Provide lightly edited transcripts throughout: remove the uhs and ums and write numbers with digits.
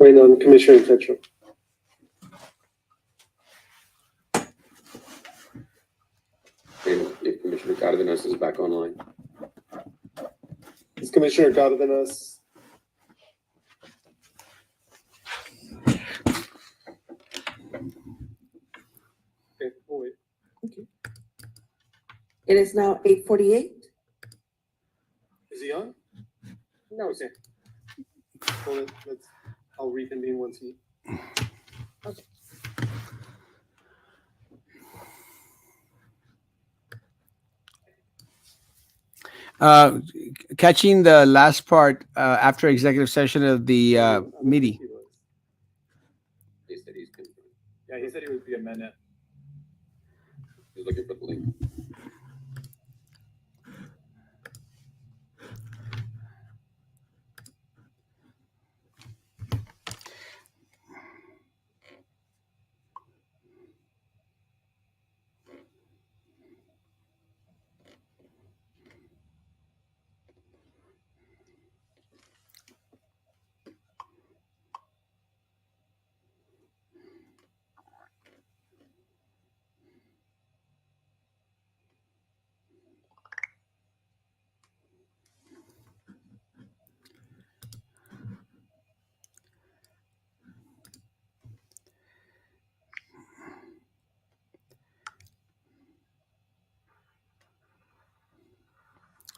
Wait on Commissioner Tetra. If Commissioner Cardenas is back online. Is Commissioner Cardenas? Okay, we'll wait. Okay. It is now 8:48. Is he on? No. Okay. Well, I'll reconvene once he. Okay. Catching the last part after executive session of the meeting. He said he's confirmed. Yeah, he said he would be a minute. He's looking for the link.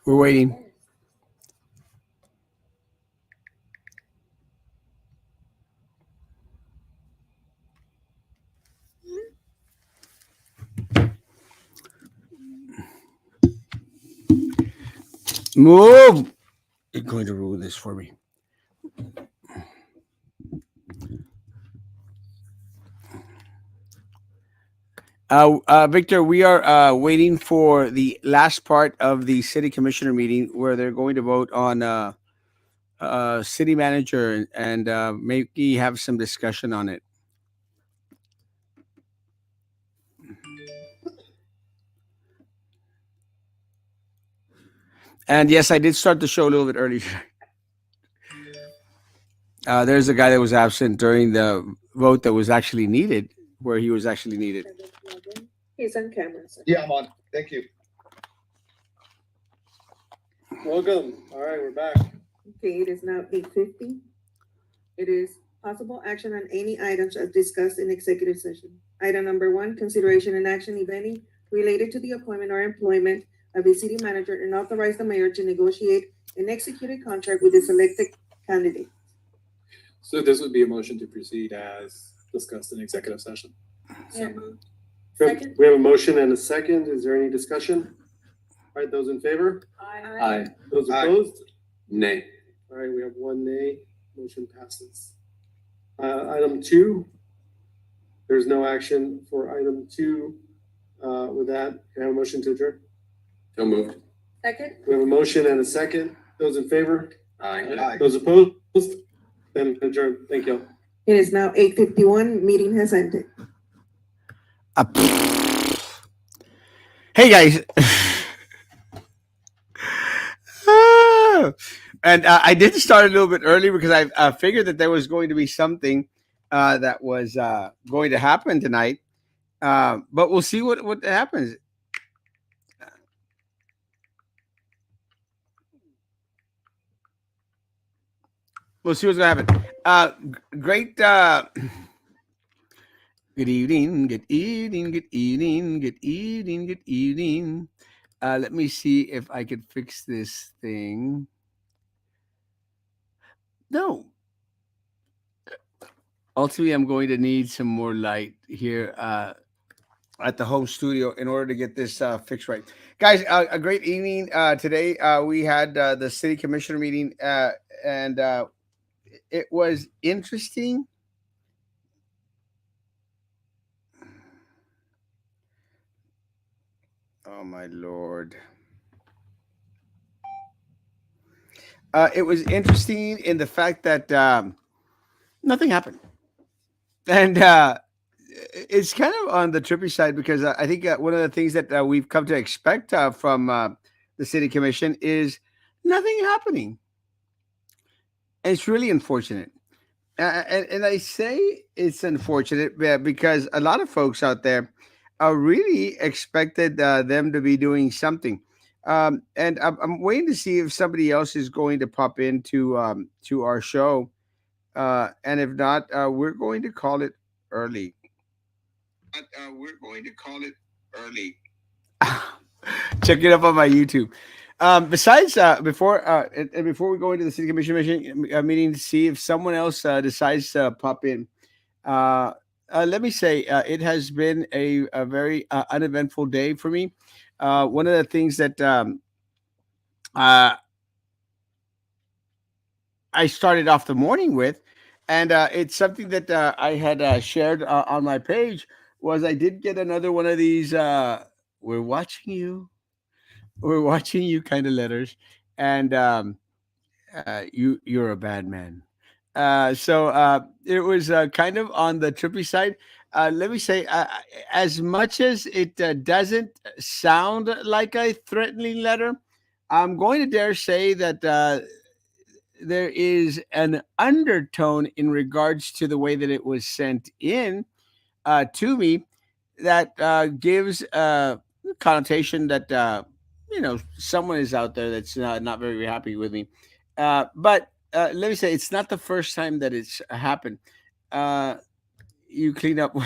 We're waiting. Move! You're going to rule this for me. Victor, we are waiting for the last part of the city commissioner meeting where they're going to vote on city manager and maybe have some discussion on it. And yes, I did start the show a little bit early. There's a guy that was absent during the vote that was actually needed, where he was actually needed. He's on camera, sir. Yeah, I'm on. Thank you. Welcome. All right, we're back. Okay, it is now 8:50. It is possible action on any items as discussed in executive session. Item number 1, consideration and action, if any, related to the appointment or employment of a city manager and authorize the mayor to negotiate and execute a contract with the selected candidate. So this would be a motion to proceed as discussed in executive session. Yeah. Second. We have a motion and a second. Is there any discussion? All right, those in favor? Aye. Those Aye. opposed? Nay. All right, we have 1 nay. Motion passes. Item 2. There's no action for item 2. With that, can I have a motion to adjourn? So moved. Second. We have a motion and a second. Those in favor? Aye. Aye. Those opposed? Then adjourn. Thank you. It is now 8:51. Meeting has ended. Hey guys. And I did start a little bit early because I figured that there was going to be something that was going to happen tonight. But we'll see what happens. We'll see what's going to happen. Great. Good evening. Good evening. Good evening. Good evening. Good evening. Let me see if I could fix this thing. No. Ultimately, I'm going to need some more light here at the home studio in order to get this fixed right. Guys, a great evening. Today, we had the city commissioner meeting, and it was interesting. Oh, my Lord. It was interesting in the fact that nothing happened. And it's kind of on the trippy side because I think one of the things that we've come to expect from the city commission is nothing happening. And it's really unfortunate. And I say it's unfortunate because a lot of folks out there really expected them to be doing something. And I'm waiting to see if somebody else is going to pop into to our show. And if not, we're going to call it early. We're going to call it early. Check it up on my YouTube. Besides, before we go into the city commission meeting to see if someone else decides to pop in, uh, let me say it has been a very uneventful day for me. One of the things that uh, I started off the morning with, and it's something that I had shared on my page, was I did get another one of these. We're watching you. We're watching you kind of letters, and you're a bad man. So it was kind of on the trippy side. Let me say, as much as it doesn't sound like a threatening letter, I'm going to dare say that there is an undertone in regards to the way that it was sent in to me that gives a connotation that someone is out there that's not very happy with me. But let me say, it's not the first time that it's happened. Uh, you clean up.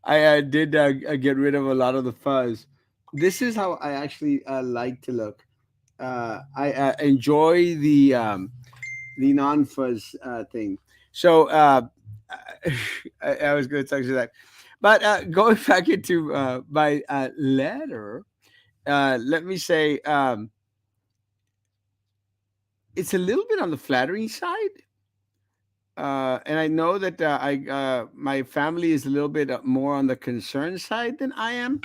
I did get rid of a lot of the fuzz. This is how I actually like to look. I enjoy the non-fuzz thing. So I was going to talk to that, but going back into my letter, let me say it's a little bit on the flattering side, and I know that I my family is a little bit more on the concerned side than I am,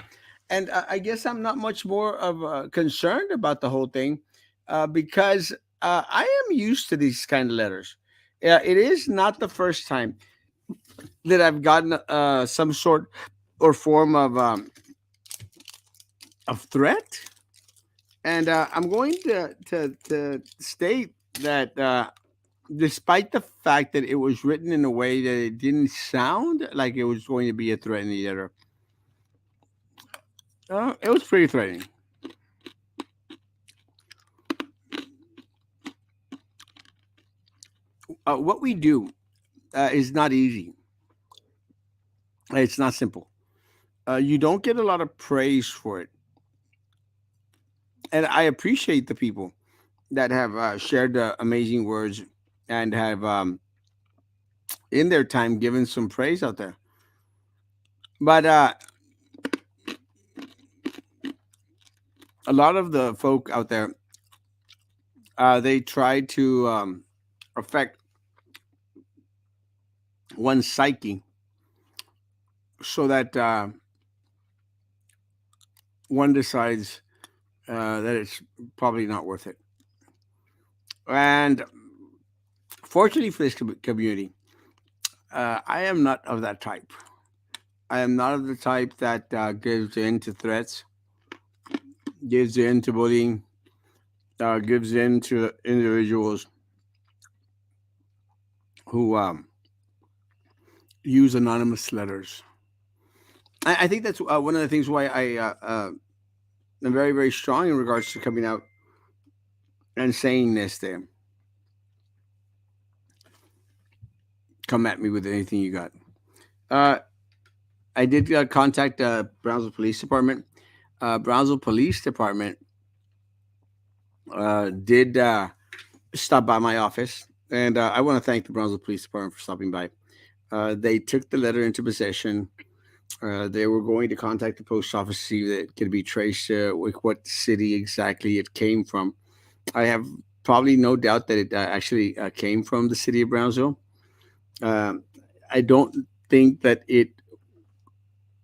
and I guess I'm not much more of concerned about the whole thing because I am used to these kind of letters. It is not the first time that I've gotten some sort or form of threat, and I'm going to state that despite the fact that it was written in a way that it didn't sound like it was going to be a threatening letter, it was pretty threatening. What we do is not easy. It's not simple. You don't get a lot of praise for it, and I appreciate the people that have shared amazing words and have in their time given some praise out there. But a lot of the folk out there, they try to affect one's psyche so that one decides that it's probably not worth it. And fortunately for this community, I am not of that type. I am not of the type that gives in to threats, gives in to bullying, gives in to individuals who use anonymous letters. I think that's one of the things why I'm very, very strong in regards to coming out and saying this there. Come at me with anything you got. Uh, I did contact Brownsville Police Department. Brownsville Police Department did stop by my office, and I want to thank the Brownsville Police Department for stopping by. They took the letter into possession. They were going to contact the post office to see that it could be traced with what city exactly it came from. I have probably no doubt that it actually came from the city of Brownsville. Um I don't think that it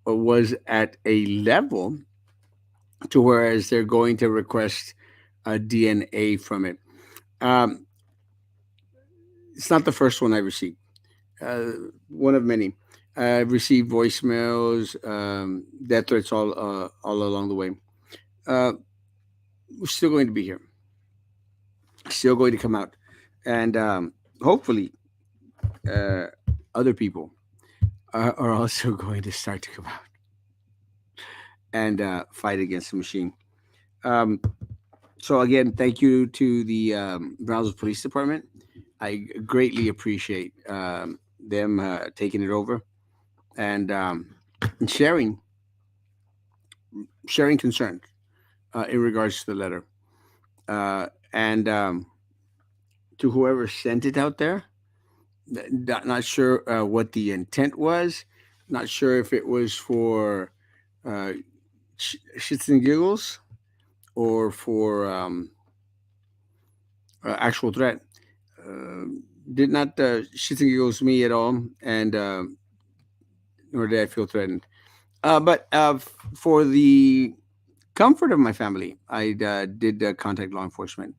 was at a level to whereas they're going to request a DNA from it. Um, it's not the first one I received. Uh, one of many. I've received voicemails, death threats all along the way. Uh, we're still going to be here, still going to come out, and hopefully, other people are also going to start to come out and fight against the machine. Um, so again, thank you to the Brownsville Police Department. I greatly appreciate them taking it over and sharing concerns in regards to the letter. And to whoever sent it out there, not sure what the intent was. Not sure if it was for uh, shits and giggles or for actual threat. Uh, did not shits and giggles me at all, and nor did I feel threatened. But for the comfort of my family, I did contact law enforcement,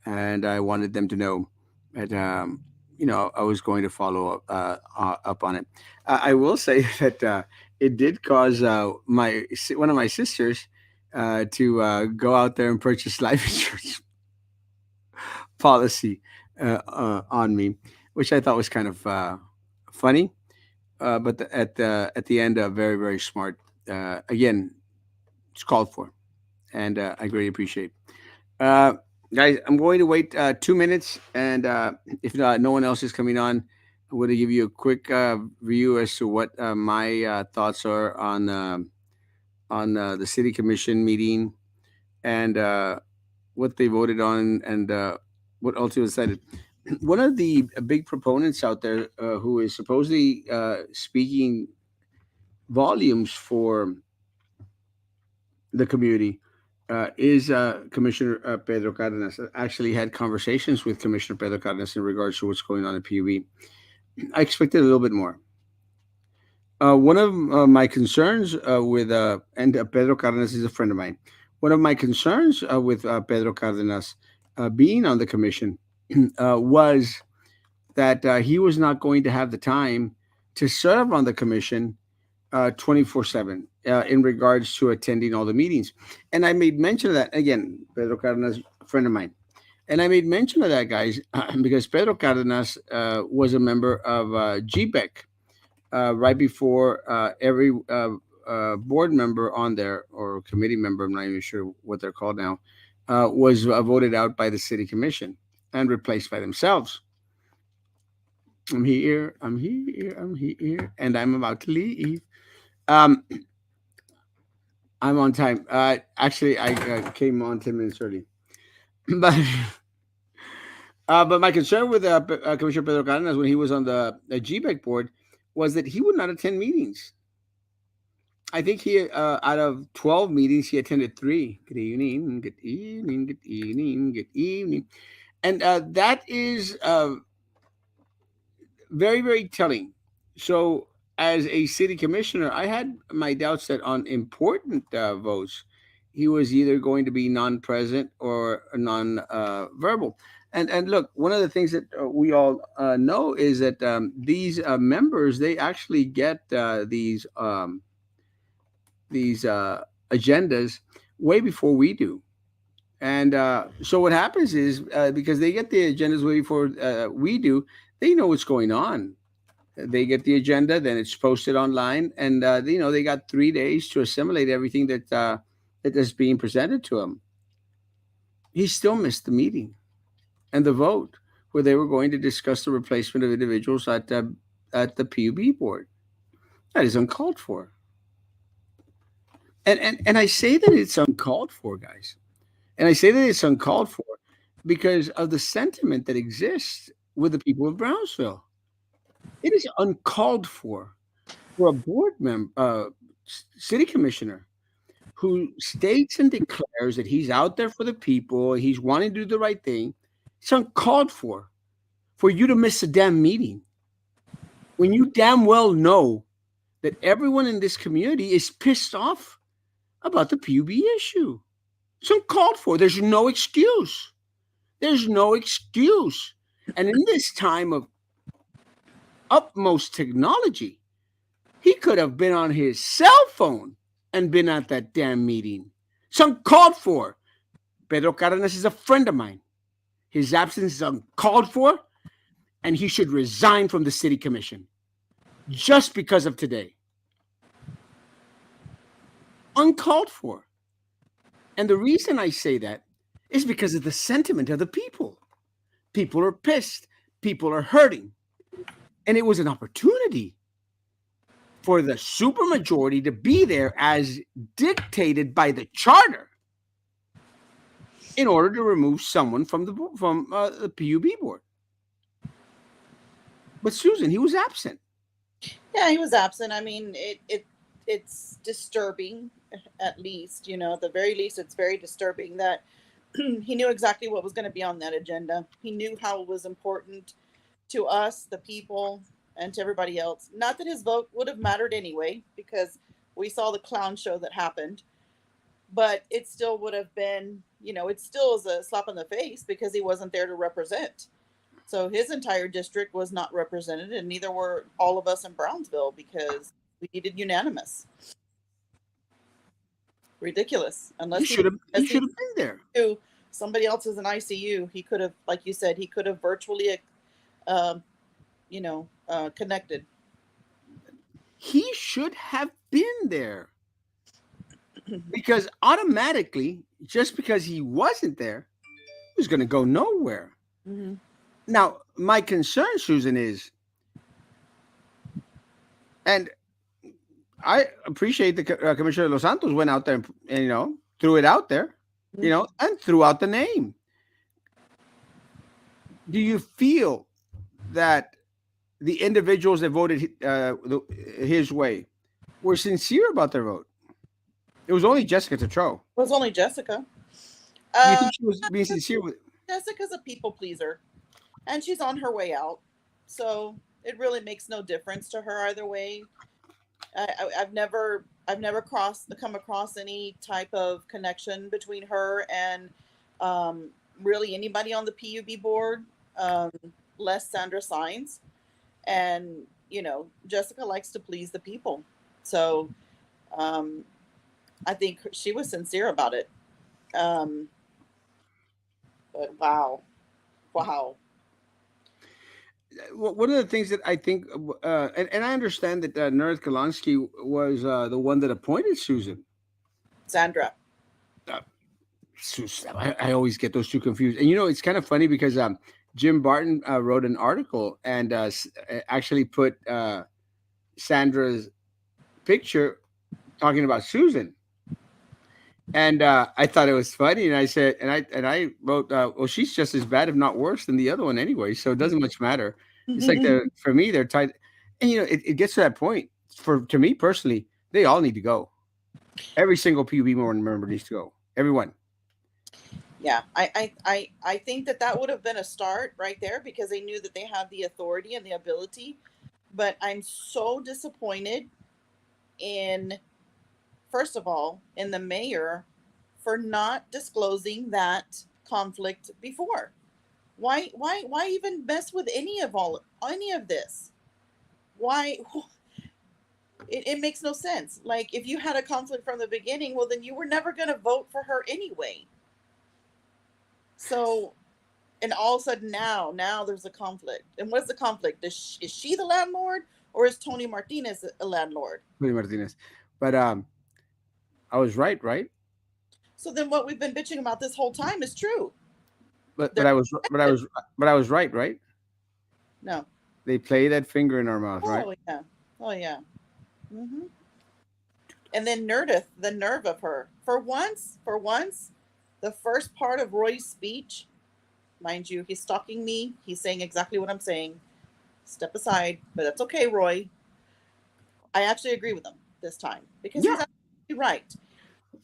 and I wanted them to know that I was going to follow up on it. I will say that it did cause one of my sisters to go out there and purchase life insurance policy on me, which I thought was kind of funny, but at the end, very very smart. Again, it's called for, and I greatly appreciate. Uh, Guys, I'm going to wait 2 minutes, and if no one else is coming on, I'm going to give you a quick review as to what my thoughts are on the city commission meeting and what they voted on and what ultimately decided. One of the big proponents out there who is supposedly speaking volumes for the community is Commissioner Pedro Cardenas. I actually had conversations with Commissioner Pedro Cardenas in regards to what's going on at PUB. I expected a little bit more. One of my concerns and Pedro Cardenas is a friend of mine. One of my concerns with Pedro Cardenas being on the commission was that he was not going to have the time to serve on the commission 24/7 in regards to attending all the meetings. And I made mention of that. Again, Pedro Cardenas, a friend of mine. And I made mention of that, guys, because Pedro Cardenas was a member of GBEC right before every board member on there or committee member, I'm not even sure what they're called now, was voted out by the city commission and replaced by themselves. I'm here, I'm here, I'm here, and I'm about to leave. Um, I'm on time. Actually, I came on 10 minutes early, but but my concern with Commissioner Pedro Cardenas when he was on the GBEC board was that he would not attend meetings. I think he, out of 12 meetings, he attended 3. Good evening, good evening, good evening, good evening, and that is very very telling. So as a city commissioner, I had my doubts that on important votes, he was either going to be non-present or non-verbal. And look, one of the things that we all know is that these members they actually get these agendas way before we do. And so what happens is because they get the agendas way before we do, they know what's going on. They get the agenda, then it's posted online, and they got 3 days to assimilate everything that is being presented to them. He still missed the meeting and the vote where they were going to discuss the replacement of individuals at the PUB board. That is uncalled for. And I say that it's uncalled for, guys. And I say that it's uncalled for because of the sentiment that exists with the people of Brownsville. It is uncalled for a board member, city commissioner, who states and declares that he's out there for the people, he's wanting to do the right thing. It's uncalled for you to miss a damn meeting when you damn well know that everyone in this community is pissed off about the PUB issue. It's uncalled for. There's no excuse. There's no excuse. And in this time of utmost technology, he could have been on his cell phone and been at that damn meeting. It's uncalled for. Pedro Cardenas is a friend of mine. His absence is uncalled for. and he should resign from the city commission just because of today. Uncalled for. And the reason I say that is because of the sentiment of the people. People are pissed. People are hurting. And it was an opportunity for the supermajority to be there as dictated by the charter in order to remove someone from the PUB board. But Susan, he was absent. Yeah, he was absent. I mean, it's disturbing, at least, at the very least, it's very disturbing that he knew exactly what was going to be on that agenda. He knew how it was important to us, the people, and to everybody else. Not that his vote would have mattered anyway, because we saw the clown show that happened, but it still would have been, it still is a slap in the face because he wasn't there to represent. So his entire district was not represented, and neither were all of us in Brownsville because we needed unanimous. Ridiculous. Unless He should have been there. knew somebody else is in ICU, he could have, like you said, he could have virtually, connected. He should have been there. Because automatically, just because he wasn't there, he was going to go nowhere. Mm-hmm. Now, my concern, Susan, is, and I appreciate the Commissioner Los Santos went out there and threw it out there, and threw out the name. Do you feel that the individuals that voted his way were sincere about their vote? It was only Jessica Tetreault. It was only Jessica. Do you think she was being sincere with? Jessica's a people pleaser, and she's on her way out, so it really makes no difference to her either way. I've never come across any type of connection between her and really anybody on the PUB board, less Sandra Sines. And Jessica likes to please the people, so I think she was sincere about it. But wow. One of the things that I think, and I understand that Nerith Kalansky was the one that appointed Susan. Sandra. I always get those two confused. And it's kind of funny because Jim Barton wrote an article and actually put Sandra's picture talking about Susan. And I thought it was funny, and I said, and I wrote, well, she's just as bad, if not worse, than the other one anyway. So it doesn't much matter. It's like for me, they're tied, and it gets to that point. To me personally, they all need to go. Every single PUB board member needs to go. Everyone. Yeah, I think that would have been a start right there because they knew that they had the authority and the ability. But I'm so disappointed in, first of all, in the mayor for not disclosing that conflict before. Why even mess with any of this? Why? It makes no sense. Like, if you had a conflict from the beginning, well, then you were never going to vote for her anyway. So, and all of a sudden now there's a conflict. And what's the conflict? Is she the landlord, or is Tony Martinez a landlord? Tony Martinez. But I was right? So then what we've been bitching about this whole time is true. But I was right? No. They play that finger in our mouth, right? Oh yeah. Mm-hmm. And then Nerdith, the nerve of her. For once, the first part of Roy's speech, mind you, he's stalking me. He's saying exactly what I'm saying. Step aside, but that's okay, Roy. I actually agree with him this time because he's absolutely right.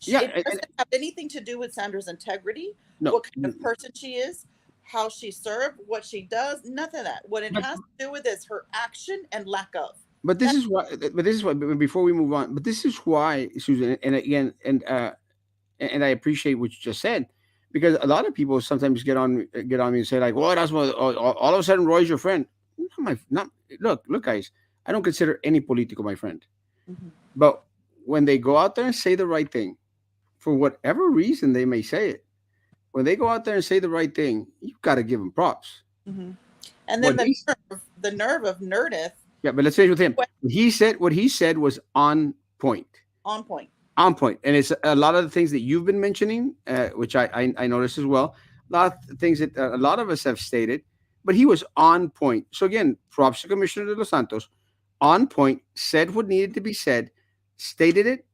It doesn't have anything to do with Sandra's integrity, what kind of person she is, how she served, what she does, none of that. What it has to do with is her action and lack of. But this is why. Before we move on, but this is why, Susan, and again, and I appreciate what you just said, because a lot of people sometimes get on me and say like, "Well, that's what all of a sudden Roy's your friend." Look, guys, I don't consider any political my friend, but when they go out there and say the right thing, for whatever reason they may say it, when they go out there and say the right thing, you've got to give them props. Mm-hmm. And then What he- the nerve of Nerdith Yeah, but let's finish with him. What- What he said was on point. on point. On point. And it's a lot of the things that you've been mentioning, which I noticed as well. A lot of things that a lot of us have stated, but he was on point. So again, props to Commissioner de los Santos, on point, said what needed to be said, stated it,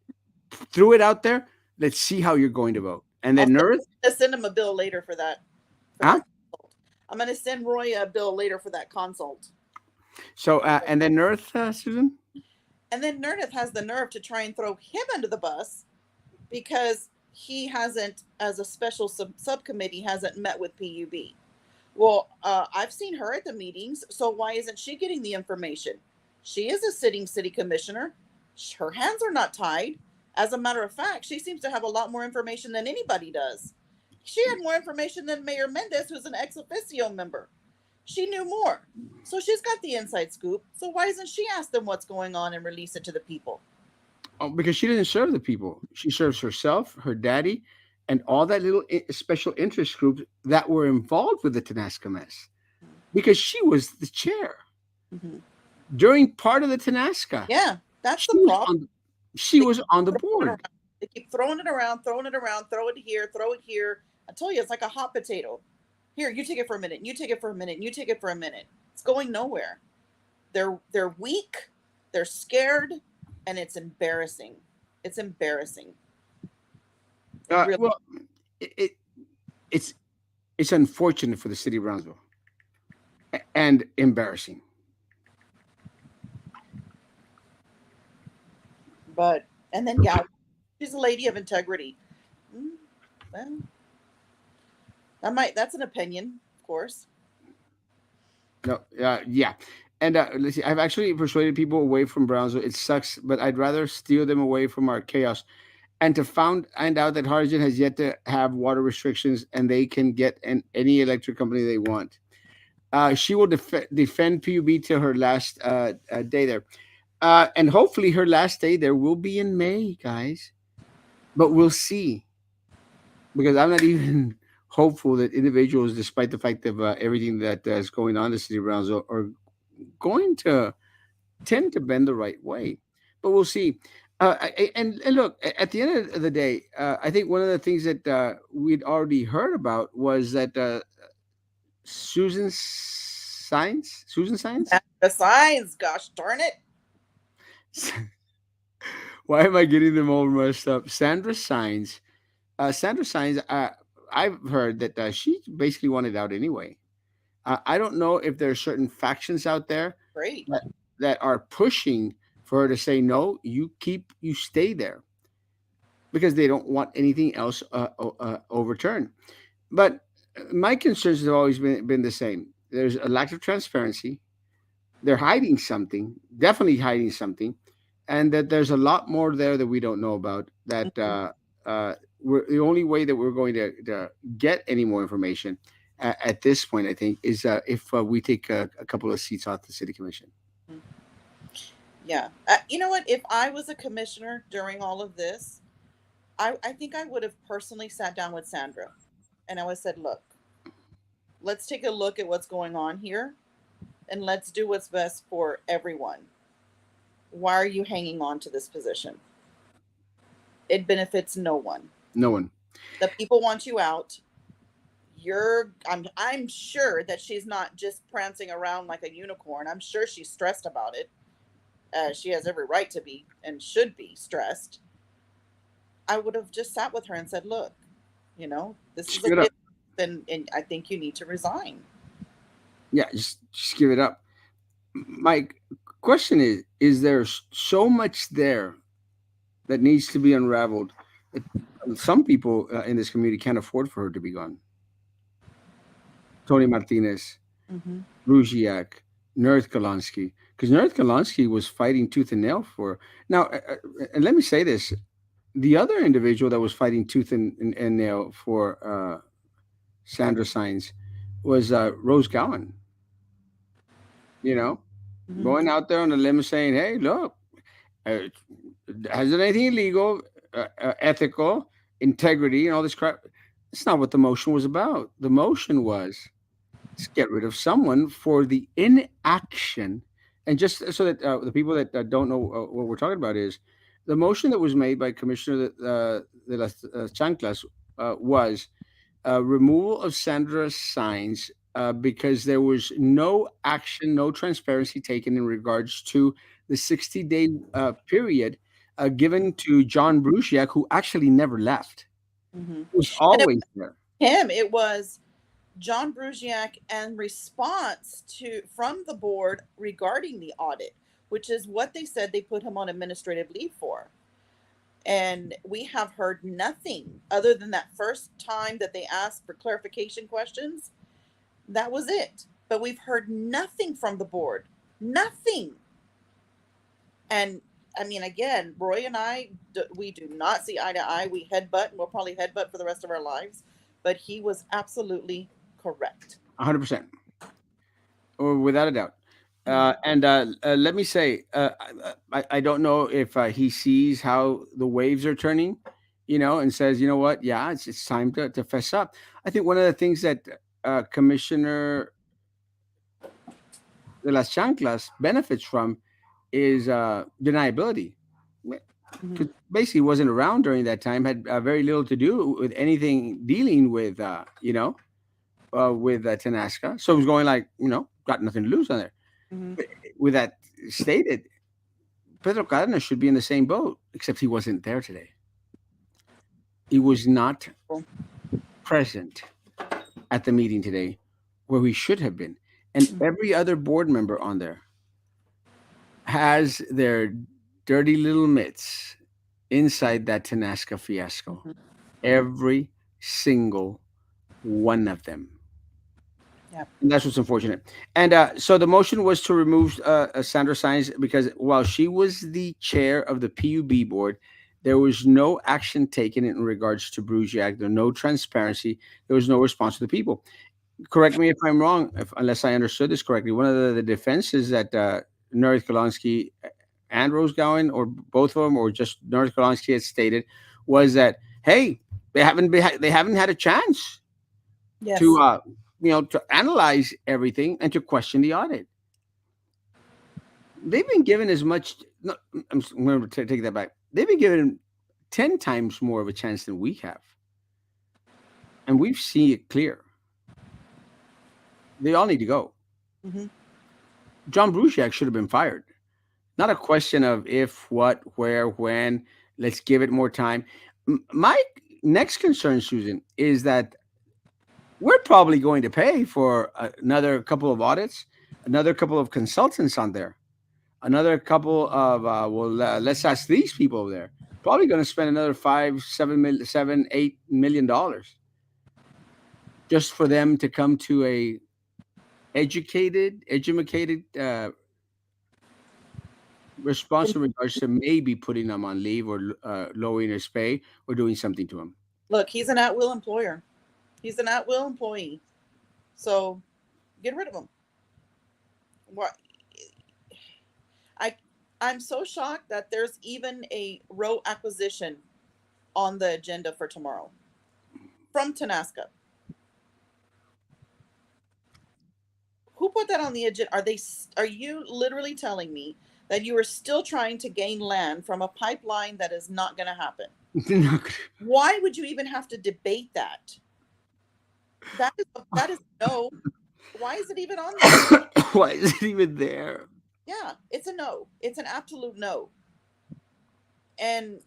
threw it out there. Let's see how you're going to vote. And then Nerth, I'll send him a bill later for that. Huh? Consult. I'm going to send Roy a bill later for that consult. so and then Nerth, Susan. And then Nerdith has the nerve to try and throw him under the bus because he hasn't, as a special subcommittee, hasn't met with PUB. Well, I've seen her at the meetings, so why isn't she getting the information? She is a sitting city commissioner. Her hands are not tied. As a matter of fact, she seems to have a lot more information than anybody does. She had more information than Mayor Mendez, who's an ex officio member. She knew more. So she's got the inside scoop. So why isn't she ask them what's going on and release it to the people? Oh, because she didn't serve the people. She serves herself, her daddy, and all that little special interest groups that were involved with the Tanasca mess. Because she was the chair Mm-hmm. during part of the Tanasca. Yeah, that's She the was problem. she was on the Throwing it board. around. They keep throwing it around, throw it here, throw it here. I tell you, it's like a hot potato. Here, you take it for a minute. You take it for a minute. You take it for a minute. It's going nowhere. They're weak. They're scared, and it's embarrassing. It's embarrassing. Really. Well, it's unfortunate for the city of Brownsville and embarrassing. But and then she's a lady of integrity. Well, that's an opinion, of course. No, yeah. And let's see, I've actually persuaded people away from Brownsville. It sucks, but I'd rather steal them away from our chaos. And to find out that Harlingen has yet to have water restrictions and they can get any electric company they want. She will defend PUB till her last day there. And hopefully her last day there will be in May, guys. But we'll see. Because I'm not even hopeful that individuals, despite the fact of everything that is going on in the city of Brownsville, are going to tend to bend the right way. But we'll see. And look, at the end of the day, I think one of the things that we'd already heard about was that Susan Science, The signs, gosh darn it. Why am I getting them all messed up? Sandra Signs. I've heard that she basically wanted out anyway. I don't know if there are certain factions out there Great. that are pushing for her to say no. You stay there because they don't want anything else overturned. But my concerns have always been the same. There's a lack of transparency. They're hiding something, definitely hiding something, and that there's a lot more there that we don't know about. That we're the only way that we're going to get any more information at this point, I think, is if we take a couple of seats off the city commission. Yeah. You know what? If I was a commissioner during all of this, I think I would have personally sat down with Sandra and I would have said, look, let's take a look at what's going on here and let's do what's best for everyone. Why are you hanging on to this position? It benefits no one. No one. The people want you out. I'm sure that she's not just prancing around like a unicorn. I'm sure she's stressed about it. She has every right to be and should be stressed. I would have just sat with her and said, look, this is a gift, and I think you need to resign. Yeah, just give it up. My question is there so much there that needs to be unraveled that some people in this community can't afford for her to be gone? Tony Martinez, Ruziak, Nerth Kalonsky. Because Nerth Kalonsky was fighting tooth and nail for. Now, and let me say this. The other individual that was fighting tooth and nail for Sandra Signs was Rose Gowan. Going out there on the limb saying, hey, look, has it anything illegal, ethical, integrity, and all this crap? It's not what the motion was about. The motion was let's get rid of someone for the inaction. And just so that the people that don't know what we're talking about is the motion that was made by Commissioner de las Chanclas was removal of Sandra's signs because there was no action, no transparency taken in regards to the 60-day period given to John Brusiak, who actually never left. Mm-hmm. He was And it always there. him, it was John Brusiak and response to from the board regarding the audit, which is what they said they put him on administrative leave for. And we have heard nothing other than that first time that they asked for clarification questions. That was it. But we've heard nothing from the board. Nothing. And I mean, again, Roy and I, we do not see eye to eye. We headbutt, and we'll probably headbutt for the rest of our lives. But he was absolutely correct. 100%, or without a doubt. And let me say, I don't know if he sees how the waves are turning, and says, you know what, yeah, it's time to fess up. I think one of the things that Commissioner de las Chanclas benefits from is deniability. Mhm. Basically wasn't around during that time, had very little to do with anything dealing with, with Tenasca. So it was going like, got nothing to lose on there. Mhm. With that stated, Pedro Cardenas should be in the same boat, except he wasn't there today. He was not present at the meeting today where he should have been. And every other board member on there has their dirty little mitts inside that Tenasca fiasco. Mhm. Every single one of them. Yep. And that's what's unfortunate. And so the motion was to remove Sandra Sines because while she was the chair of the PUB board, there was no action taken in regards to Brugiak. There was no transparency. There was no response to the people. Correct me if I'm wrong, unless I understood this correctly. One of the defenses that Nerith Kolonsky and Rose Gowan, or both of them, or just Nerith Kolonsky had stated, was that hey, they haven't had a chance Yes. to to analyze everything and to question the audit. They've been given as much. No, I'm going to take that back. They've been given 10 times more of a chance than we have, and we've seen it clear. They all need to go. Mhm. John Brusiak should have been fired. Not a question of if, what, where, when. Let's give it more time. My next concern, Susan, is that we're probably going to pay for another couple of audits, another couple of consultants on there, another couple of let's ask these people over there. Probably going to spend another 8 million dollars just for them to come to a educated response in regards to maybe putting them on leave or lowering his pay or doing something to him. Look, he's an at-will employer. He's an at-will employee. So get rid of him. What? I'm so shocked that there's even a row acquisition on the agenda for tomorrow from Tenasca. Who put that on the agenda? Are you literally telling me that you are still trying to gain land from a pipeline that is not going to happen? Why would you even have to debate that? That is no. Why is it even on there? Why is it even there? Yeah, it's a no. It's an absolute no. And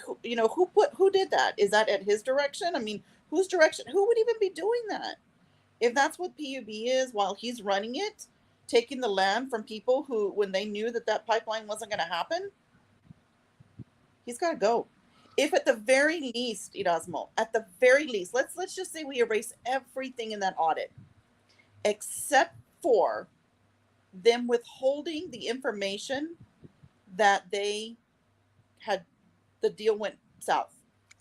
who did that? Is that at his direction? I mean, whose direction? Who would even be doing that? If that's what PUB is while he's running it, taking the land from people who, when they knew that pipeline wasn't going to happen, he's got to go. If at the very least, Erasmo, at the very least, let's just say we erase everything in that audit, except for them withholding the information that they had, the deal went south.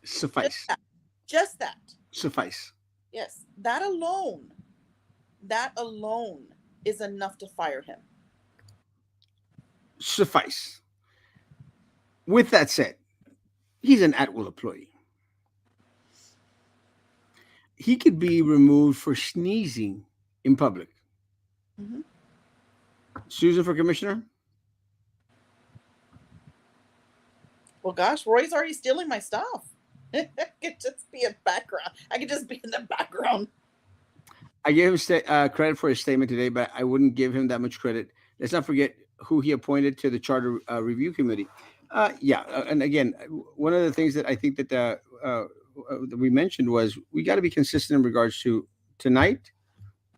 Suffice. Just that. Suffice. Yes. That alone is enough to fire him. Suffice. With that said, he's an at-will employee. He could be removed for sneezing in public. Mhm. Susan for commissioner? Well, gosh, Roy's already stealing my stuff. I could just be in background. I could just be in the background. I gave him credit for his statement today, but I wouldn't give him that much credit. Let's not forget who he appointed to the Charter Review Committee. And again, one of the things that I think that that we mentioned was we got to be consistent in regards to tonight.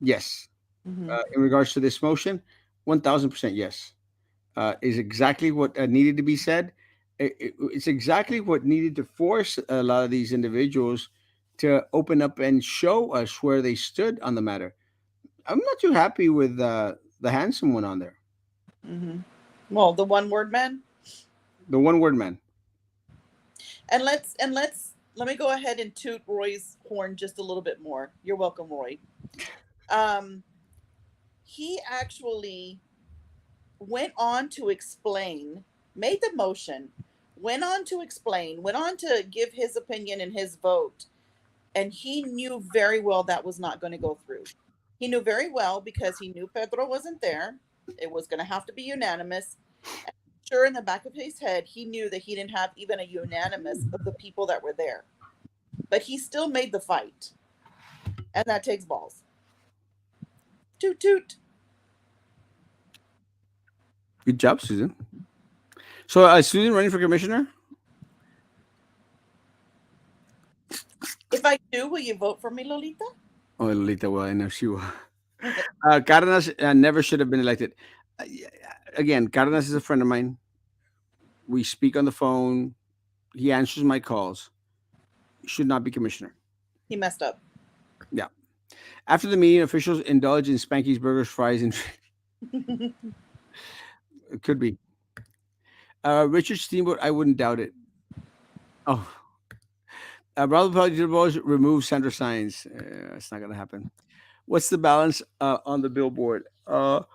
Yes. Mhm. In regards to this motion, 1,000% yes. Is exactly what needed to be said. It's exactly what needed to force a lot of these individuals to open up and show us where they stood on the matter. I'm not too happy with the handsome one on there, Mhm. Well, the one word man. the one word man. And let me go ahead and toot Roy's horn just a little bit more. You're welcome, Roy. Um, he actually went on to explain, made the motion, went on to explain, went on to give his opinion and his vote, and he knew very well that was not going to go through. He knew very well because he knew Pedro wasn't there. It was going to have to be unanimous. And sure, in the back of his head, he knew that he didn't have even a unanimous of the people that were there. But he still made the fight. And that takes balls. Toot toot. Good job, Susan. So, Susan running for commissioner? If I do, will you vote for me, Lolita? Oh, Lolita, well, I know she will. Cardenas never should have been elected. Again, Cardenas is a friend of mine. We speak on the phone. He answers my calls. Should not be commissioner. He messed up. Yeah. After the meeting, officials indulge in Spanky's burgers, fries, and it could be. Richard Steamboat, I wouldn't doubt it. Oh, Brother Political remove center signs. It's not going to happen. What's the balance on the billboard? $500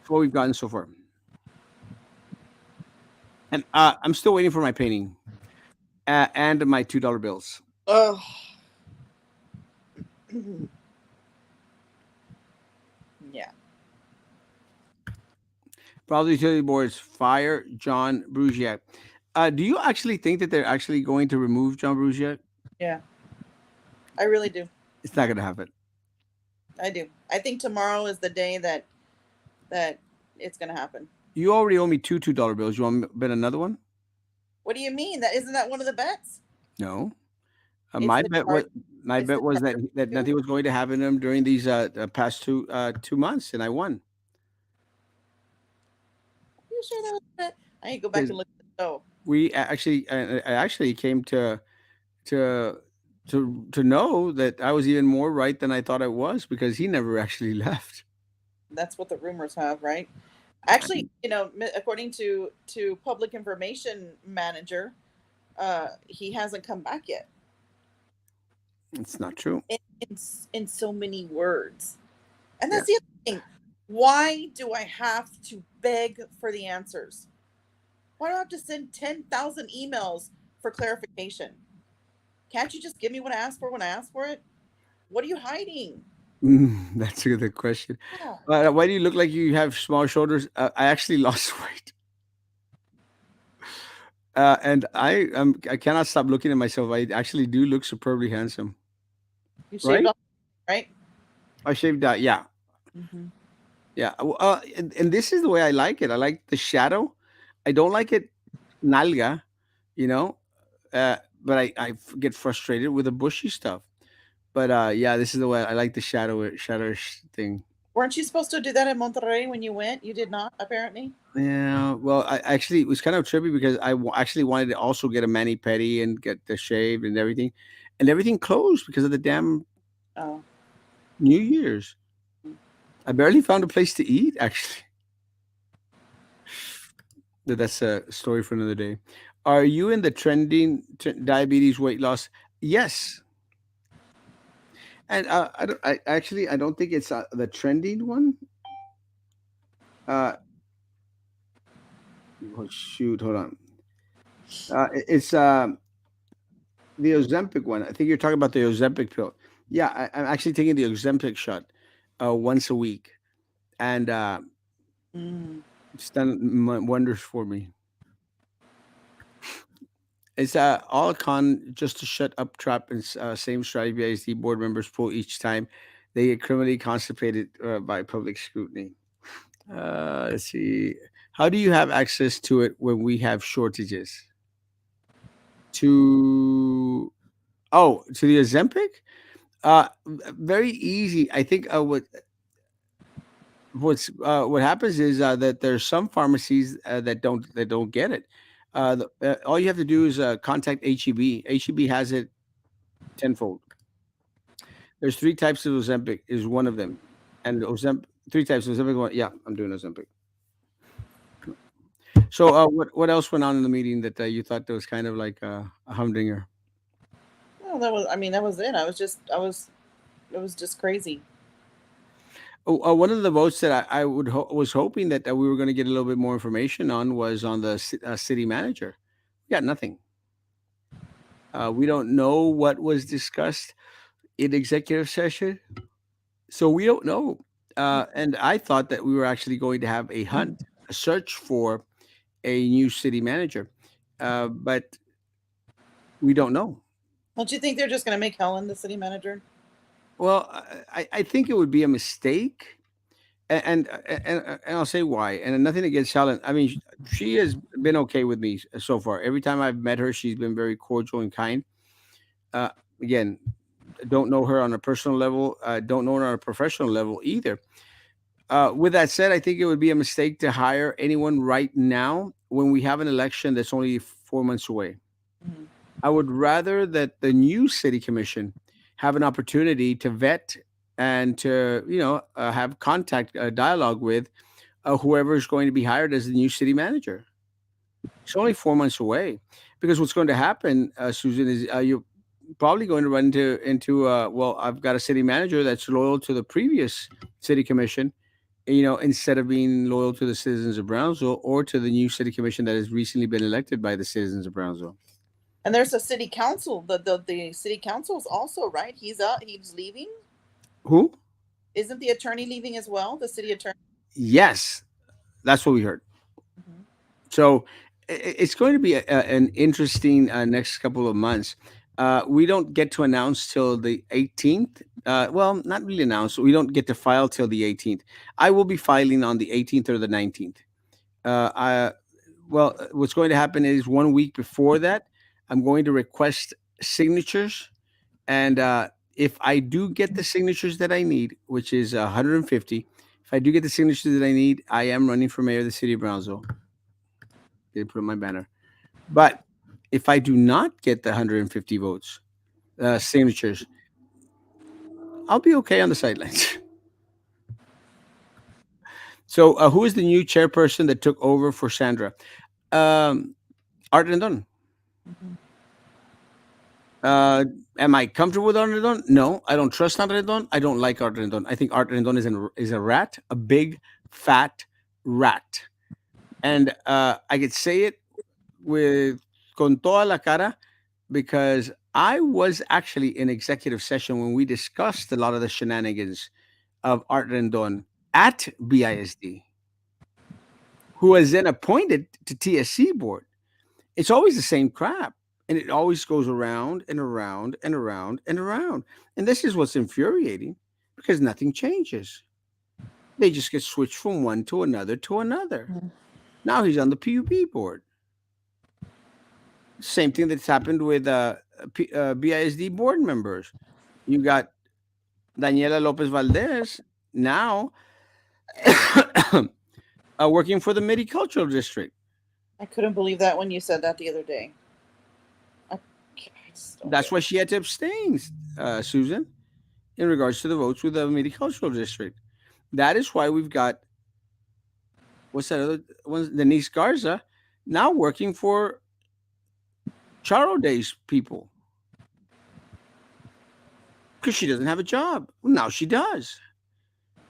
for what we've gotten so far. And I'm still waiting for my painting and my $2 bills. Oh. Yeah. Probably utility boards fire John Brugiak. Do you actually think that they're actually going to remove John Brugiak? Yeah. I really do. It's not going to happen. I do. I think tomorrow is the day that it's going to happen. You already owe me $2 bills. You want me to bet another one? What do you mean? That isn't that one of the bets? No. It's My the bet charge- was my it's bet the was that charge- that nothing was going to happen to him during these past 2 months, and I won. You sure that was a bet? I need to go back Yes. and look at the show. We actually, I actually came to to know that I was even more right than I thought I was because he never actually left. That's what the rumors have, right? Actually, according to public information manager, he hasn't come back yet. It's not true. In so many words. And that's the other thing. Why do I have to beg for the answers? Why do I have to send 10,000 emails for clarification? Can't you just give me what I asked for when I asked for it? What are you hiding? That's a good question. Yeah. Why do you look like you have small shoulders? I actually lost weight. And I cannot stop looking at myself. I actually do look superbly handsome. You shaved Right? off, right? I shaved that. Yeah. Mm-hmm. Yeah. And this is the way I like it. I like the shadow. I don't like it nalga, you know, but I get frustrated with the bushy stuff. But yeah, this is the way I like the shadowish thing. Weren't you supposed to do that in Monterrey when you went? You did not, apparently. Yeah, well, I actually it was kind of trippy because actually wanted to also get a mani pedi and get the shave and everything closed because of the damn Oh. New Year's. I barely found a place to eat, actually. But that's a story for another day. Are you in the trending diabetes weight loss? Yes. And I don't think it's the trending one. Oh shoot, hold on. It's The Ozempic one. I think you're talking about the Ozempic pill. Yeah, I'm actually taking the Ozempic shot once a week, and Mm. it's done wonders for me. It's all a con just to shut up trap and same strategy as the board members pull each time they get criminally constipated by public scrutiny. Let's see. How do you have access to it when we have shortages? To to the Ozempic? Very easy. I think what happens is that there's some pharmacies that don't get it. All you have to do is contact HEB. HEB has it tenfold. There's three types of Ozempic. Is one of them, and Ozempic three types of Ozempic. Yeah, I'm doing Ozempic. So what else went on in the meeting that you thought that was kind of like a humdinger? Well, that was it. It was just crazy. Oh, one of the votes that I was hoping that we were going to get a little bit more information on was on the city manager. We got nothing. We don't know what was discussed in executive session, so we don't know. And I thought that we were actually going to have a hunt, a search for a new city manager, but we don't know. Don't you think they're just going to make Helen the city manager? Well, I think it would be a mistake, and I'll say why. And nothing against Helen. I mean, she has been okay with me so far. Every time I've met her, she's been very cordial and kind. Uh, Again, don't know her on a personal level. Don't know her on a professional level either. With that said, I think it would be a mistake to hire anyone right now when we have an election that's only 4 months away. Mhm. I would rather that the new city commission have an opportunity to vet and to have contact dialogue with whoever is going to be hired as the new city manager. It's only 4 months away, because what's going to happen, Susan, is you're probably going to run into well, I've got a city manager that's loyal to the previous city commission, instead of being loyal to the citizens of Brownsville or to the new city commission that has recently been elected by the citizens of Brownsville. And there's a city council. The city council is also right. He's out. He's leaving. Who? Isn't the attorney leaving as well? The city attorney. Yes, that's what we heard. Mhm. So it's going to be an interesting next couple of months. We don't get to announce till the 18th. Well, not really announce. We don't get to file till the 18th. I will be filing on the 18th or the 19th. Well, what's going to happen is 1 week before that, I'm going to request signatures. And if I do get the signatures that I need, which is 150, if I do get the signatures that I need, I am running for mayor of the city of Brownsville. They put on my banner. But if I do not get the 150 votes, signatures, I'll be okay on the sidelines. So, who is the new chairperson that took over for Sandra? Art Rendon. Mhm. Am I comfortable with Art Rendon? No, I don't trust Art Rendon. I don't like Art Rendon. I think Art Rendon is a rat, a big, fat rat. And I could say it with con toda la cara, because I was actually in executive session when we discussed a lot of the shenanigans of Art Rendon at BISD, who was then appointed to TSC board. It's always the same crap, and it always goes around and around and around and around. And this is what's infuriating, because nothing changes. They just get switched from one to another to another. Mhm. Now he's on the PUB board. Same thing that's happened with BISD board members. You got Daniela Lopez Valdez now working for the Midi Cultural District. I couldn't believe that when you said that the other day. I just don't That's get why she had to abstain, Susan, in regards to the votes with the Midi Cultural District. That is why we've got, what's that other one? Denise Garza now working for Charo Day's people, because she doesn't have a job. Well, now she does.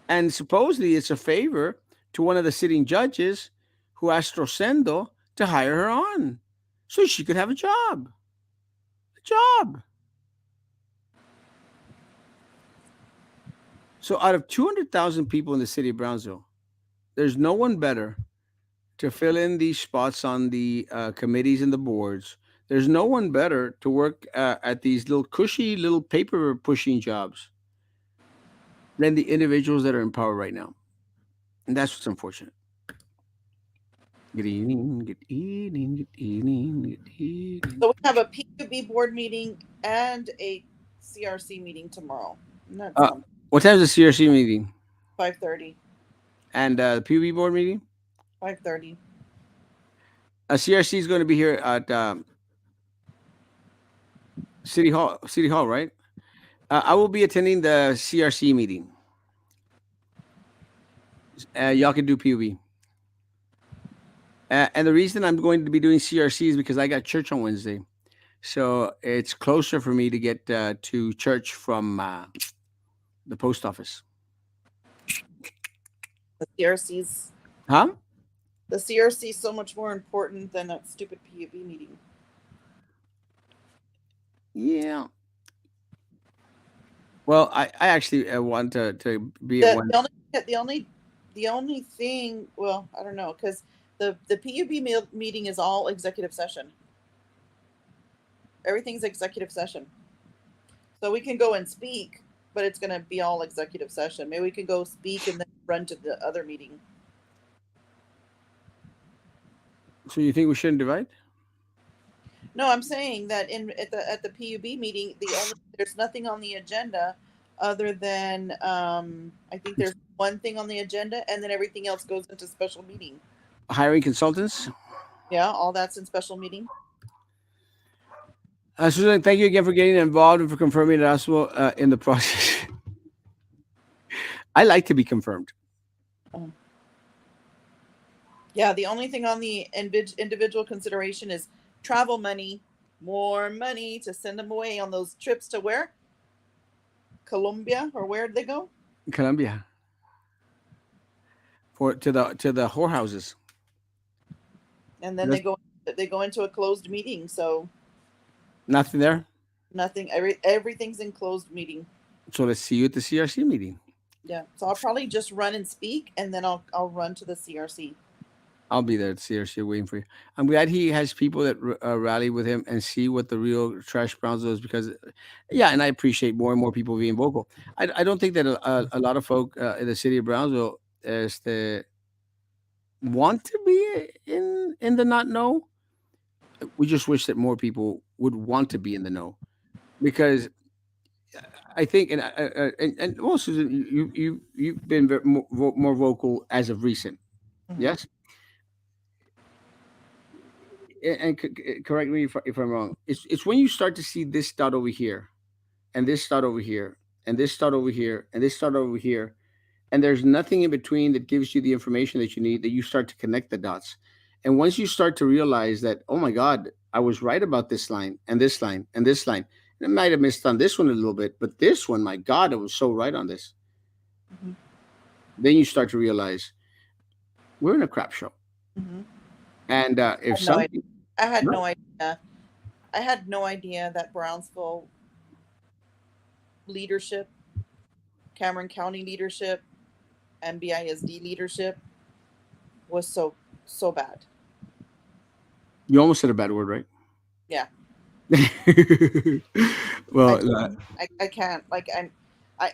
And supposedly it's a favor to one of the sitting judges who asked Rosendo to hire her on so she could have a job. job. So out of 200,000 people in the city of Brownsville, there's no one better to fill in these spots on the committees and the boards. There's no one better to work at these little cushy little paper pushing jobs than the individuals that are in power right now. And that's what's unfortunate. Good evening, good evening, good evening, good evening. So we have a PUB board meeting and a CRC meeting tomorrow. And that's Uh, what time is the CRC meeting 5:30. and the PUB board meeting? 5:30. CRC is going to be here at City Hall. City Hall, right? I will be attending the CRC meeting. Y'all can do PUB. And the reason I'm going to be doing CRC is because I got church on Wednesday. So it's closer for me to get to church from the post office. The CRC's Huh? the CRC is so much more important than that stupid PUB meeting. Yeah. Well, I actually want to be at The, one. the only thing, well, I don't know, because the PUB meeting is all executive session. Everything's executive session. So we can go and speak, but it's going to be all executive session. Maybe we can go speak and then run to the other meeting. So you think we shouldn't divide? No, I'm saying that at the PUB meeting, there's nothing on the agenda other than I think there's one thing on the agenda, and then everything else goes into special meeting. Hiring consultants? Yeah, all that's in special meeting. Susan, thank you again for getting involved and for confirming Erasmo in the process. I like to be confirmed. Yeah, the only thing on the individual consideration is travel money, more money to send them away on those trips to where? Colombia, or where did they go? Colombia. To the whorehouses. And then they go into a closed meeting, so Nothing there. nothing. Everything's in closed meeting. So let's see you at the CRC meeting. Yeah, so I'll probably just run and speak, and then I'll run to the CRC. I'll be there at CRC waiting for you. I'm glad he has people that rally with him and see what the real trash Brownsville is because, yeah, and I appreciate more and more people being vocal. I don't think that a lot of folk in the city of Brownsville want to be in the not know. We just wish that more people would want to be in the know because I think and well, Susan, you've been more vocal as of recent. Mhm. Yes. And correct me if I'm wrong. It's when you start to see this dot over here, and this dot over here, and this dot over here, and this dot over here, and there's nothing in between that gives you the information that you need. That you start to connect the dots, and once you start to realize that, oh my God, I was right about this line and this line and this line. And I might have missed on this one a little bit, but this one, my God, I was so right on this. Mhm. Then you start to realize we're in a crap show, Mhm. and if No, something, I had No. no idea. I had no idea that Brownsville leadership, Cameron County leadership, and BISD leadership was so bad. You almost said a bad word, right? Yeah. Well, I can't like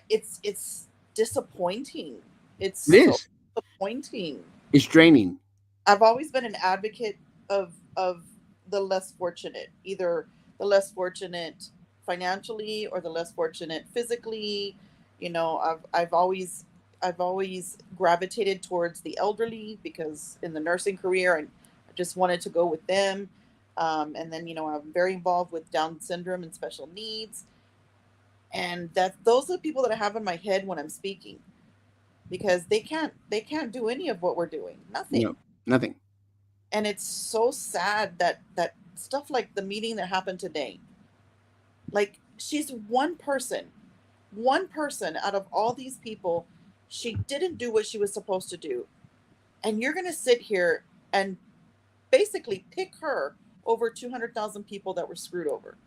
it's disappointing. It's it so is. disappointing. It's draining. I've always been an advocate of the less fortunate, either the less fortunate financially or the less fortunate physically. You know, I've always gravitated towards the elderly because in the nursing career I just wanted to go with them. And then I'm very involved with Down syndrome and special needs, and those are the people that I have in my head when I'm speaking because they can't do any of what we're doing, nothing. No, nothing. And it's so sad that stuff like the meeting that happened today, like she's one person out of all these people. She didn't do what she was supposed to do, and you're going to sit here and basically pick her over 200,000 people that were screwed over.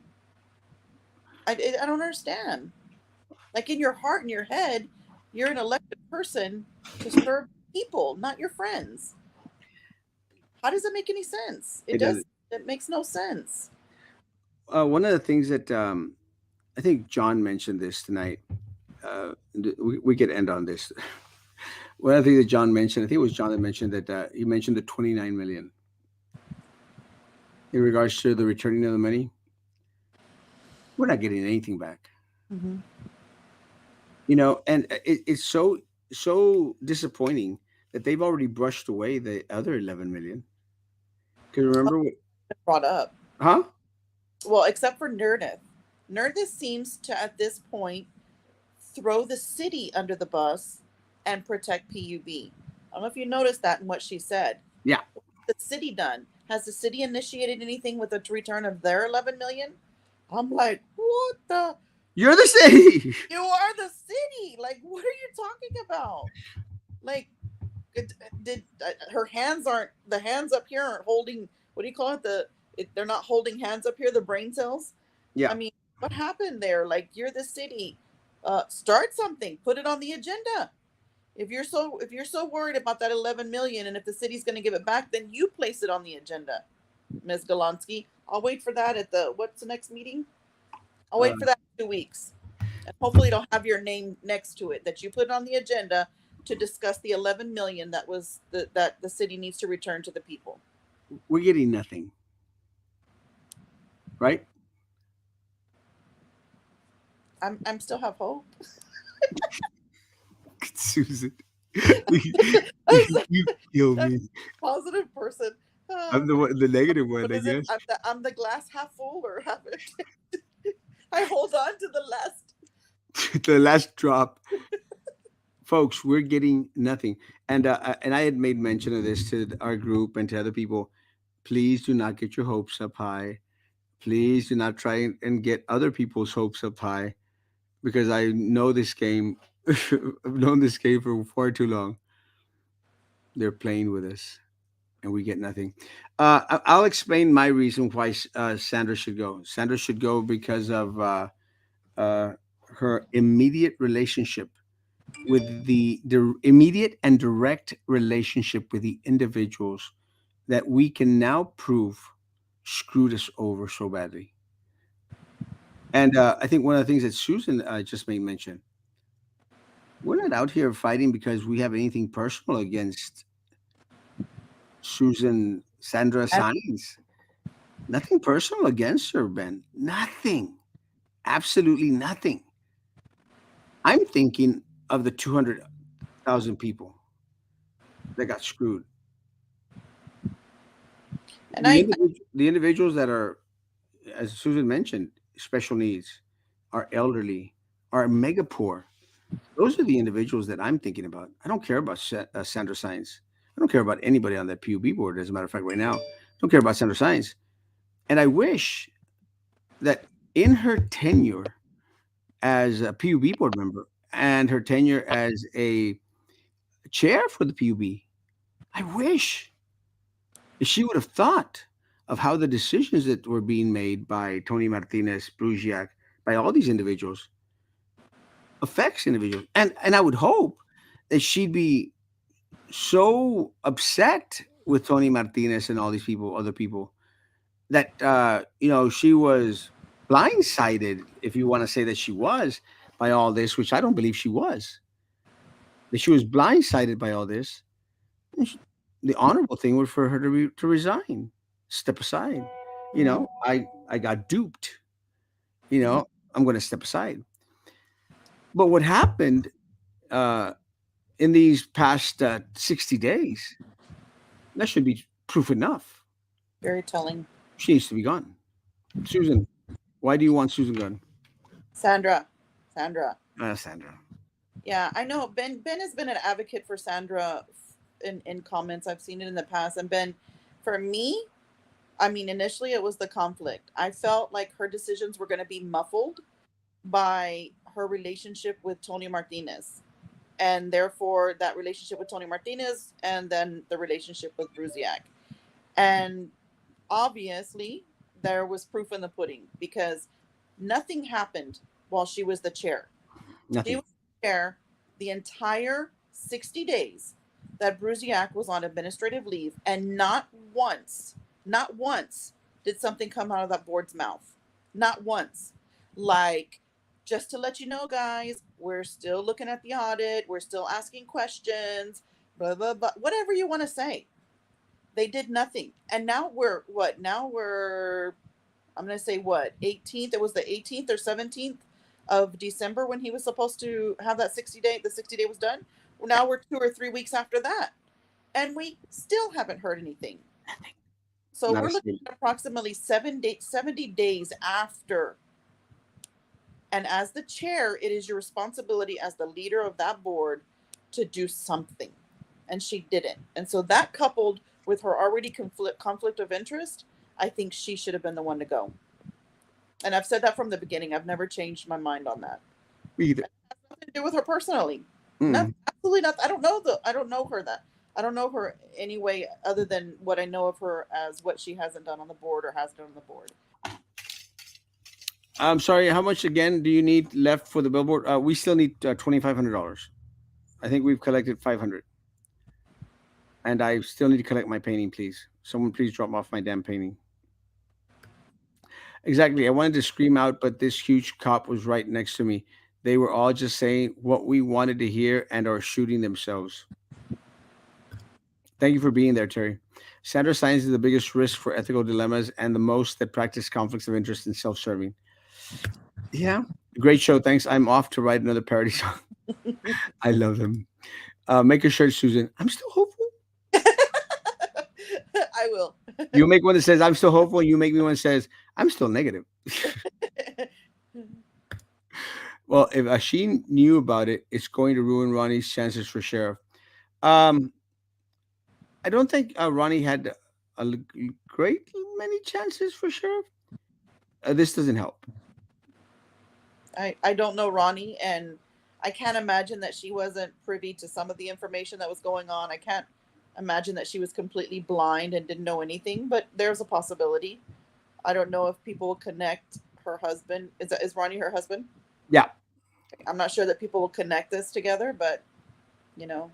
I don't understand. Like in your heart and your head, you're an elected person to serve people, not your friends. How does it make any sense? It It does. does. It makes no sense. One of the things that I think John mentioned this tonight. We could end on this. One of the things that John mentioned, I think it was John that mentioned that he mentioned the 29 million in regards to the returning of the money. We're not getting anything back, Mm-hmm. and it's so disappointing that they've already brushed away the other 11 million. Because remember, Brought up. huh? Well, except for Nerdith. Nerdith seems to, at this point, throw the city under the bus and protect PUB. I don't know if you noticed that in what she said. Yeah. What's the city done? Has the city initiated anything with the return of their 11 million? I'm like, what the? You're the city. You are the city. Like, what are you talking about? Like, did her hands aren't the hands up here aren't holding? What do you call it? They're not holding hands up here. The brain cells. Yeah. I mean, what happened there? Like, you're the city. Start something. Put it on the agenda. If you're so worried about that 11 million, and if the city's going to give it back, then you place it on the agenda, Ms. Galansky. I'll wait for that at what's the next meeting? I'll wait for that in 2 weeks, and hopefully it'll have your name next to it that you put on the agenda to discuss the 11 million that the city needs to return to the people. We're getting nothing, right? I'm still have hope. Susan, I'm you kill me. positive person. I'm the negative one, I guess. I'm the glass half full or half empty. I hold on to the last. The last drop. Folks, we're getting nothing. And I had made mention of this to our group and to other people. Please do not get your hopes up high. Please do not try and get other people's hopes up high, because I know this game. I've known this game for far too long. They're playing with us, and we get nothing. I'll explain my reason why Sandra should go. Sandra should go because of uh, her immediate relationship with the immediate and direct relationship with the individuals that we can now prove screwed us over so badly. And I think one of the things that Susan just made mention, we're not out here fighting because we have anything personal against Susan Sandra Sines. Nothing personal against her, Ben. Nothing. Absolutely nothing. I'm thinking of the 200,000 people that got screwed. And The individuals that are, as Susan mentioned, special needs, are elderly, are mega poor. Those are the individuals that I'm thinking about. I don't care about Sandra Sines. I don't care about anybody on that PUB board. As a matter of fact, right now, I don't care about Sandra Sines. And I wish that in her tenure as a PUB board member and her tenure as a chair for the PUB, I wish she would have thought of how the decisions that were being made by Tony Martinez, Bruziak, by all these individuals affects individuals. And I would hope that she'd be so upset with Tony Martinez and all these people, other people, that she was blindsided, if you want to say that she was, by all this, which I don't believe she was. That she was blindsided by all this. The honorable thing was for her to resign, step aside. I got duped. I'm going to step aside. But what happened uh, in these past 60 days, that should be proof enough. very telling. She needs to be gone. Susan, why do you want Susan gone? Sandra. Sandra. Yeah, I know. Ben has been an advocate for Sandra in comments. I've seen it in the past. And Ben, for me, I mean, initially it was the conflict. I felt like her decisions were going to be muffled by her relationship with Tony Martinez. And therefore, that relationship with Tony Martinez and then the relationship with Bruziak. And obviously, there was proof in the pudding because Nothing happened while she was the chair. She Nothing. was the chair the entire 60 days that Brusiak was on administrative leave, and not once did something come out of that board's mouth. Not once. Like, just to let you know, guys, we're still looking at the audit, we're still asking questions, blah, blah, blah, whatever you want to say. They did nothing. And now we're what? Now we're, I'm going to say what, 18th? It was the 18th or 17th of December when he was supposed to have that 60-day, the 60-day was done. Now we're 2 or 3 weeks after that. And we still haven't heard anything. So Not a we're looking single. at approximately 70 days after. And as the chair, it is your responsibility as the leader of that board to do something. And she didn't. And so that, coupled with her already conflict of interest, I think she should have been the one to go. And I've said that from the beginning. I've never changed my mind on that. Me either. It has nothing to do with her personally. Mm. Nothing, absolutely not. I don't know her that. I don't know her any way other than what I know of her as what she hasn't done on the board or has done on the board. I'm sorry. How much again do you need left for the billboard? We still need $2,500. I think we've collected 500, and I still need to collect my painting. Please, someone please drop off my damn painting. Exactly. I wanted to scream out, but this huge cop was right next to me. They were all just saying what we wanted to hear and are shooting themselves. Thank you for being there, Terry. Sandra Science is the biggest risk for ethical dilemmas and the most that practice conflicts of interest and self-serving. Yeah. Great show. Thanks. I'm off to write another parody song. I love them. Make a shirt, Susan. I'm still hopeful. I will. You make one that says I'm still hopeful, and you make me one that says I'm still negative. Well, if Asheen knew about it, it's going to ruin Ronnie's chances for sheriff. I don't think Ronnie had great many chances for sheriff. This doesn't help. I don't know Ronnie, and I can't imagine that she wasn't privy to some of the information that was going on. I can't imagine that she was completely blind and didn't know anything, but there's a possibility. I don't know if people will connect her husband. Is Ronnie her husband? Yeah. I'm not sure that people will connect this together, but you know,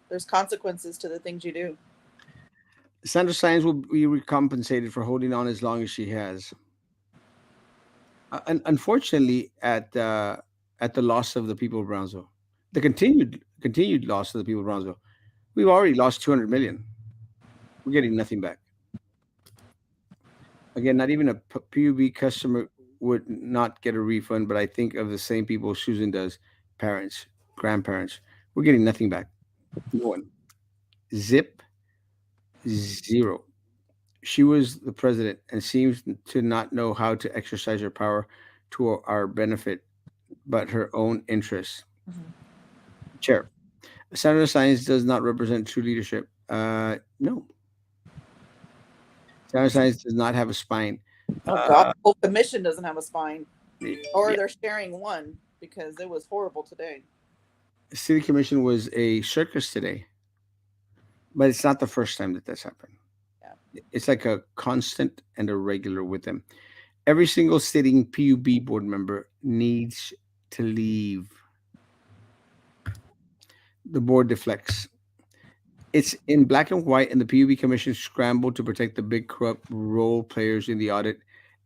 there's consequences to the things you do. Sandra Science will be recompensated for holding on as long as she has. Unfortunately, at the loss of the people of Brownsville, the continued loss of the people of Brownsville, we've already lost 200 million. We're getting nothing back. Again, not even a PUB customer would not get a refund, but I think of the same people Susan does, parents, grandparents. We're getting nothing back. No one. Zip. Zero. She was the president and seems to not know how to exercise her power to our benefit, but her own interests. Chair. Senator Science does not represent true leadership. No. Senator Science does not have a spine. Oh God, the whole commission doesn't have a spine, or Yeah. they're sharing one because it was horrible today. The city commission was a circus today, but it's not the first time that that's happened. Yeah. It's like a constant and a regular with them. Every single sitting PUB board member needs to leave. The board deflects. It's in black and white, and the PUB commission scrambled to protect the big corrupt role players in the audit,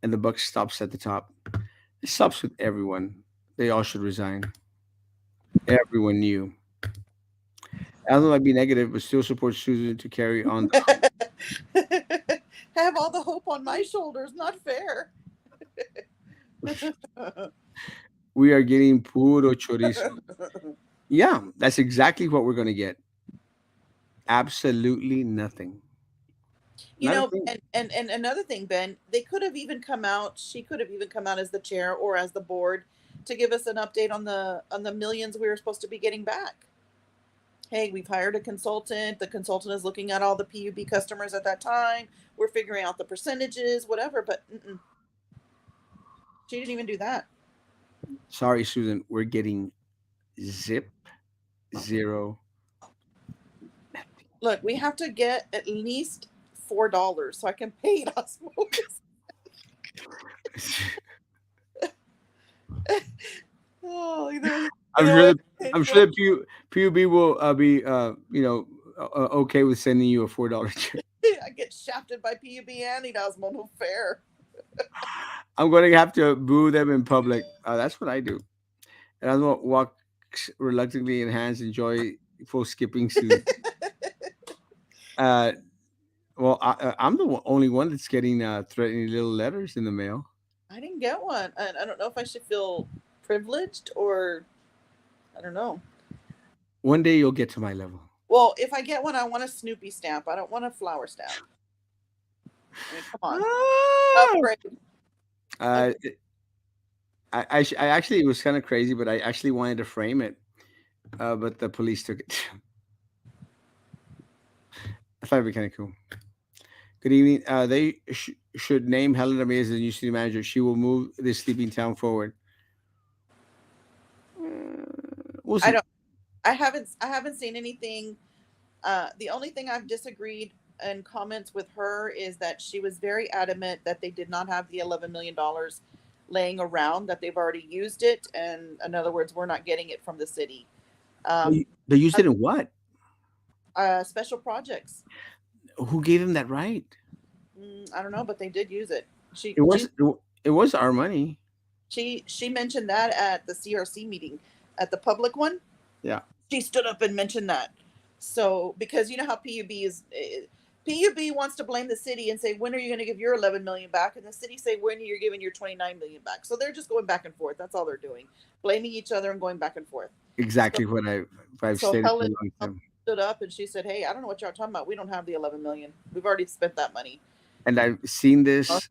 and the buck stops at the top. It stops with everyone. They all should resign. Everyone knew. Alan might be negative, but still supports Susan to carry on. Have all the hope on my shoulders. Not fair. We are getting puro chorizo. Yeah, that's exactly what we're going to get. Absolutely nothing. You Not a know, thing. and another thing, Ben, they could have even come out. She could have even come out as the chair or as the board to give us an update on the millions we were supposed to be getting back. Hey, we've hired a consultant. The consultant is looking at all the PUB customers at that time. We're figuring out the percentages, whatever. But she didn't even do that. Sorry, Susan. We're getting zip, zero. Look, we have to get at least $4 so I can pay Erasmo. I'm sure the PUB will be okay with sending you a $4 check. I get shafted by PUB and Erasmo, no fair. I'm going to have to boo them in public. That's what I do. And I will walk reluctantly in hands and joyful skipping to. Well, I'm the only one that's getting threatening little letters in the mail. I didn't get one. I don't know if I should feel privileged or I don't know. One day you'll get to my level. Well, if I get one, I want a Snoopy stamp. I don't want a flower stamp. I mean, come on. Upgrade. I actually, it was kind of crazy, but I actually wanted to frame it, but the police took it. I thought it'd be kind of cool. Good evening. They should name Helen Ramirez as the new city manager. She will move this sleeping town forward. We'll see. I haven't seen anything. The only thing I've disagreed in comments with her is that she was very adamant that they did not have the $11 million laying around, that they've already used it, and in other words, we're not getting it from the city. They used it in what? Special projects. Who gave them that right? I don't know, but they did use it. It was our money. She mentioned that at the CRC meeting, at the public one. Yeah. She stood up and mentioned that. So, because you know how PUB wants to blame the city and say, when are you going to give your 11 million back? And the city say, when are you giving your 29 million back? So they're just going back and forth. That's all they're doing. Blaming each other and going back and forth. Exactly what I've stated. Helen stood up and she said, hey, I don't know what y'all are talking about. We don't have the 11 million. We've already spent that money. And I've seen this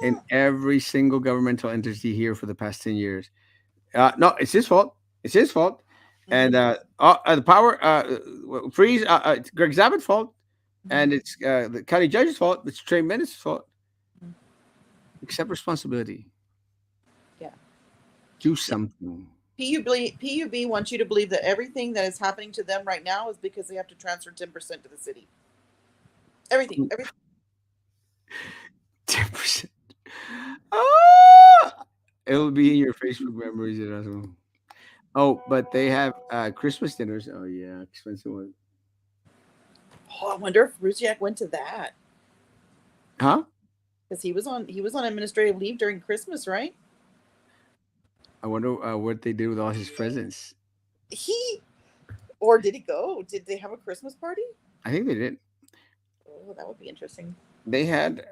in every single governmental entity here for the past 10 years. No, it's his fault. It's his fault. And the power freeze, it's Greg Zabot's fault. And it's the county judge's fault. It's Trey Menace's fault. Accept responsibility. Yeah. Do something. PUB wants you to believe that everything that is happening to them right now is because they have to transfer 10% to the city. Everything. 10%. It'll be in your Facebook memories, Erasmo. Oh, but they have Christmas dinners. Oh yeah, expensive one. Oh, I wonder if Rusiak went to that. Huh? Because he was on administrative leave during Christmas, right? I wonder what they did with all his presents. Or did he go? Did they have a Christmas party? I think they did. Oh, that would be interesting. They had.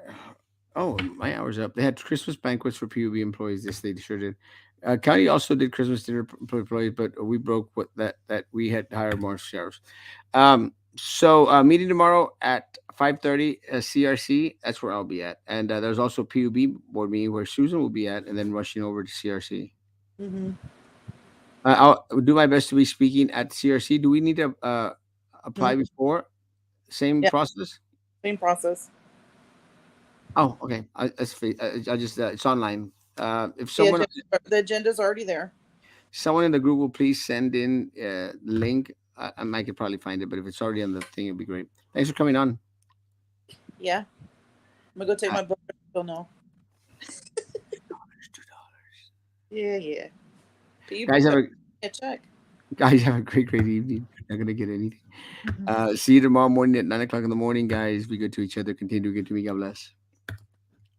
Oh, my hour's up. They had Christmas banquets for PUB employees. This they sure did. County also did Christmas dinner for employees, but we broke what that we had to hire more sheriffs. So meeting tomorrow at 5:30 CRC. That's where I'll be at. And there's also PUB board meeting where Susan will be at, and then rushing over to CRC. Mm-hmm. I'll do my best to be speaking at CRC. Do we need to apply before? Same process? Same process. Oh, okay. I just it's online. If someone the agenda's already there. Someone in the group will please send in the link. I could probably find it, but if it's already on the thing, it'd be great. Thanks for coming on. Yeah. I'm gonna go take my book. Don't know. $2. Yeah. Guys have a check. Guys have a great evening. Not gonna get anything. See you tomorrow morning at 9 o'clock in the morning, guys. Be good to each other. Continue to be good to me. God bless.